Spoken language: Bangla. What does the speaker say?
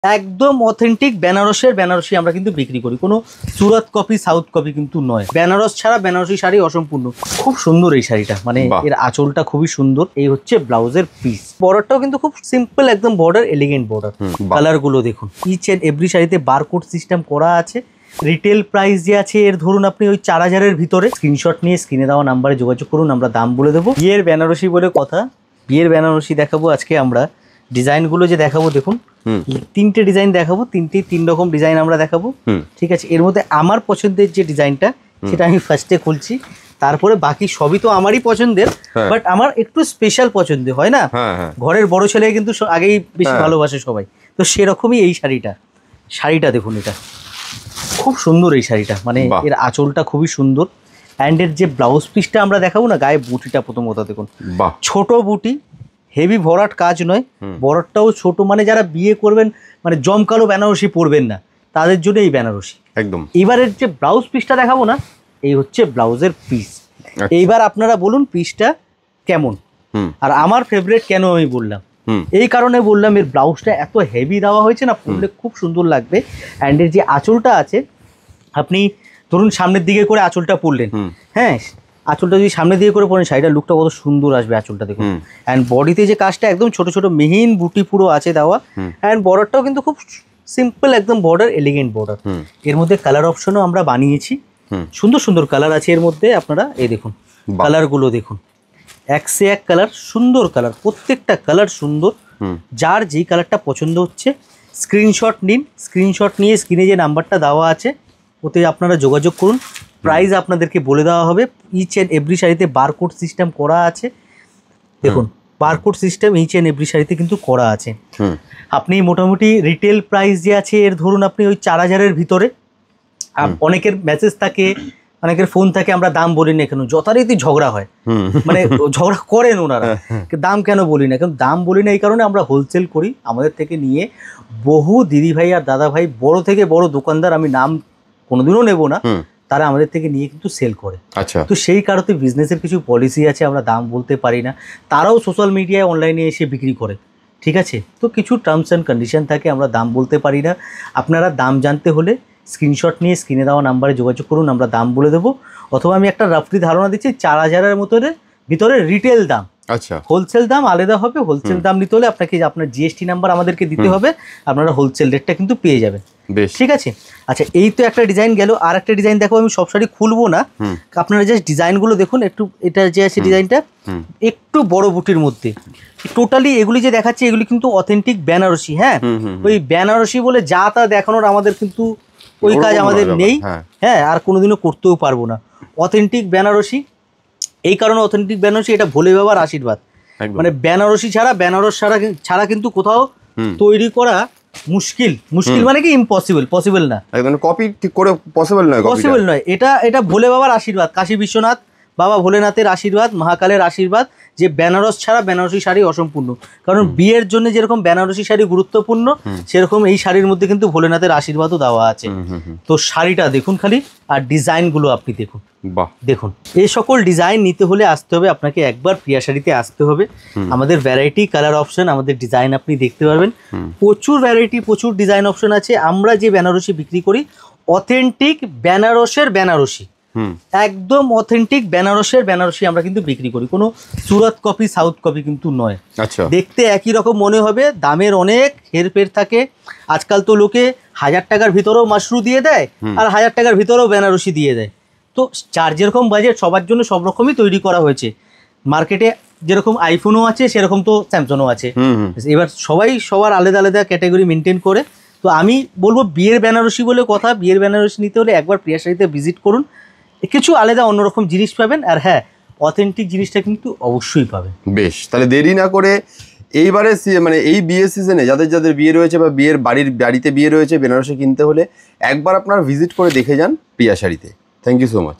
একদম অথেন্টিক বেনারসের বেনারসি আমরা কিন্তু বিক্রি করি, কোনো সুরত কপি সাউথ কপি কিন্তু নয়। বেনারস ছাড়া বেনারসি শাড়ি অসম্পূর্ণ। খুব সুন্দর এই শাড়িটা, মানে এর আঁচলটা খুবই সুন্দর। এই হচ্ছে ব্লাউজের পিস। বর্ডারটাও কিন্তু খুব সিম্পল একদম বর্ডার, এলিগেন্ট বর্ডার। কালার গুলো দেখুন, ইচ এন্ড এভরি শাড়িতে বারকোড সিস্টেম করা আছে। রিটেল প্রাইস যে আছে এর ধরুন আপনি ওই 4000-এর ভিতরে। স্ক্রিনশট নিয়ে স্ক্রিনে দেওয়া নাম্বারে যোগাযোগ করুন, আমরা দাম বলে দেবো। বিয়ের বেনারসি বলে কথা, বিয়ের বেনারসি দেখাবো আজকে আমরা। ডিজাইনগুলো যে দেখাবো দেখুন, 3টে ডিজাইন দেখাবো, 3 রকম ডিজাইন আমরা দেখাবো, ঠিক আছে। এর মধ্যে আমার পছন্দের যে ডিজাইনটা সেটা আমি ফার্স্টে খুলছি, তারপরে বাকি সবই তো আমারই পছন্দের, বাট আমার একটু স্পেশাল পছন্দের হয় না, ঘরের বড় ছেলে কিন্তু আগেই বেশি ভালোবাসে সবাই, তো সেরকমই এই শাড়িটা দেখুন, এটা খুব সুন্দর এই শাড়িটা, মানে এর আঁচলটা খুবই সুন্দর। অ্যান্ড এর যে ব্লাউজ পিসটা আমরা দেখাবো না, গায়ে বুটিটা প্রথম কথা দেখুন, ছোট বুটি, হেভি ভরাট কাজ নয়, বর্ডারটাও ছোট, মানে যারা বিয়ে করবেন মানে জমকালো বেনারসি পরবেন না তাদের জন্য এই বেনারসি একদম। এবারের যে ব্লাউজ পিসটা দেখাবো না, এই হচ্ছে ব্লাউজের পিস। এইবার আপনারা বলুন পিসটা কেমন, আর আমার ফেভারিট কেন আমি বললাম, এই কারণে বললাম এর ব্লাউজটা এত হেভি দেওয়া হয়েছে না, পরলে খুব সুন্দর লাগবে। অ্যান্ড এর যে আঁচলটা আছে, আপনি ধরুন সামনের দিকে করে আঁচলটা পরলেন, হ্যাঁ, আঁচলটা যদি সামনে দিয়ে করে পরেন শাড়িটার লুকটা কত সুন্দর আসবে আঁচলটা দেখুন। অ্যান্ড বডিতে যে কাজটা একদম ছোট ছোট মিহিন বুটি পুরো আছে দেওয়া। অ্যান্ড বর্ডারটাও কিন্তু খুব সিম্পল একদম বর্ডার, এলিগেন্ট বর্ডার। এর মধ্যে কালার অপশনও আমরা বানিয়েছি, সুন্দর সুন্দর কালার আছে এর মধ্যে। আপনারা এই দেখুন কালারগুলো দেখুন, এক সে এক কালার, সুন্দর কালার, প্রত্যেকটা কালার সুন্দর। যার যেই কালারটা পছন্দ হচ্ছে স্ক্রিনশট নিন, স্ক্রিনশট নিয়ে স্ক্রিনে যে নাম্বারটা দেওয়া আছে ওতে আপনারা যোগাযোগ করুন। প্রাইস আপনাদেরকে বলে দেওয়া হবে। ইচ অ্যান্ড এভরি শাড়িতে বারকোড সিস্টেম করা আছে, দেখুন barcode system each and every শাড়িতে কিন্তু করা আছে। আপনি মোটামুটি রিটেল প্রাইস যে আছে এর ধরুন আপনি ওই 4000-এর ভিতরে। অনেকের মেসেজ থাকে, অনেকের ফোন থাকে, আমরা দাম বলি না কেন, যথারীতি ঝগড়া হয়, মানে ঝগড়া করেন ওনারা, দাম কেন বলি না, কারণ দাম বলি না এই কারণে আমরা হোলসেল করি। আমাদের থেকে নিয়ে বহু দিদি ভাই আর দাদা ভাই, বড় থেকে বড় দোকানদার, আমি নাম কোনোদিনও নেব না, তারা আমাদের থেকে নিয়ে কিন্তু সেল করে। আচ্ছা, তো সেই কারণে বিজনেসের কিছু পলিসি আছে, আমরা দাম বলতে পারি না। তারাও সোশ্যাল মিডিয়ায় অনলাইনে এসে বিক্রি করে, ঠিক আছে, তো কিছু টার্মস অ্যান্ড কন্ডিশন থাকে, আমরা দাম বলতে পারি না। আপনারা দাম জানতে হলে স্ক্রিনশট নিয়ে স্ক্রিনে দেওয়া নাম্বারে যোগাযোগ করুন, আমরা দাম বলে দেবো। অথবা আমি একটা রাফলি ধারণা দিচ্ছি, 4000-এর ভিতরে রিটেল দাম। আচ্ছা, হোলসেল দাম আলাদা হবে। হোলসেল দাম নিতে হলে আপনাকে আপনার জিএসটি নাম্বার আমাদেরকে দিতে হবে, আপনারা হোলসেল রেটটা কিন্তু পেয়ে যাবেন, ঠিক আছে। আচ্ছা, এই তো একটা ডিজাইন গেল, আর একটা ডিজাইন দেখো, আমি সব শাড়ি খুলবো না, আপনারা জাস্ট ডিজাইনগুলো দেখুন একটু। এটা যে আছে ডিজাইনটা একটু বড় বুটির মধ্যে, টোটালি এগুলি যে দেখাচ্ছি এগুলি কিন্তু অথেন্টিক বেনারসি। হ্যাঁ, ওই বেনারসি বলে যা তা দেখানোর আমাদের কিন্তু ওই কাজ আমাদের নেই, হ্যাঁ, আর কোনোদিনও করতেও পারবো না। অথেন্টিক বেনারসি, এই কারণে অথেন্টিক বেনারসি, এটা ভোলে বাবার আশীর্বাদ। মানে বেনারসি ছাড়া, বেনারস ছাড়া কিন্তু কোথাও তৈরি করা মুশকিল মানে কি ইম্পসিবল, পসিবল না, একদম কপি ঠিক করে পসিবল নয়। এটা ভোলে বাবার আশীর্বাদ, কাশী বিশ্বনাথ বাবা ভোলেনাথের আশীর্বাদ, মহাকালের আশীর্বাদ, যে বেনারস ছাড়া বেনারসি শাড়ি অসম্পূর্ণ। কারণ বিয়ের জন্য যেরকম বেনারসি শাড়ি গুরুত্বপূর্ণ, সেরকম এই শাড়ির মধ্যে কিন্তু ভোলেনাথের আশীর্বাদও দেওয়া আছে। তো শাড়িটা দেখুন খালি, আর ডিজাইনগুলো আপনি দেখুন, দেখুন এই সকল ডিজাইন নিতে হলে আসতে হবে আপনাকে একবার প্রিয়া শাড়িতে আসতে হবে। আমাদের ভ্যারাইটি, কালার অপশন, আমাদের ডিজাইন আপনি দেখতে পারবেন, প্রচুর ভ্যারাইটি, প্রচুর ডিজাইন অপশন আছে। আমরা যে বেনারসি বিক্রি করি অথেন্টিক বেনারসের বেনারসি, একদম অথেন্টিক বেনারসের বেনারসি আমরা কিন্তু বিক্রি করি, কোনো সুরত কপি সাউথ কপি কিন্তু নয়। আচ্ছা, দেখতে একই রকম মনে হবে, দামের অনেক হেরফের থাকে। আজকাল তো লোকে 1000 টাকার ভিতরেও মাশরু দিয়ে দেয়, আর 1000 টাকার ভিতরেও বেনারসি দিয়ে দেয়। তো যার যেরকম বাজেট, সবার জন্য সব রকমই তৈরি করা হয়েছে। মার্কেটে যেরকম আইফোনও আছে, সেরকম তো স্যামসংও আছে। এবার সবাই সবার আলাদা আলাদা ক্যাটাগরি মেনটেন করে। তো আমি বলবো বিয়ের বেনারসি বলে কথা, বিয়ের বেনারসি নিতে হলে একবার প্রিয়া শাড়িতে ভিজিট করুন, কিছু আলাদা অন্যরকম জিনিস পাবেন, আর হ্যাঁ অথেন্টিক জিনিসটা কিন্তু অবশ্যই পাবেন। বেশ, তাহলে দেরি না করে এইবারে মানে এই বিয়ের সিজনে যাদের বিয়ে রয়েছে বা বাড়িতে বিয়ে রয়েছে, বেনারসি কিনতে হলে একবার আপনারা ভিজিট করে দেখে যান প্রিয়া শাড়িতে। Thank you so much.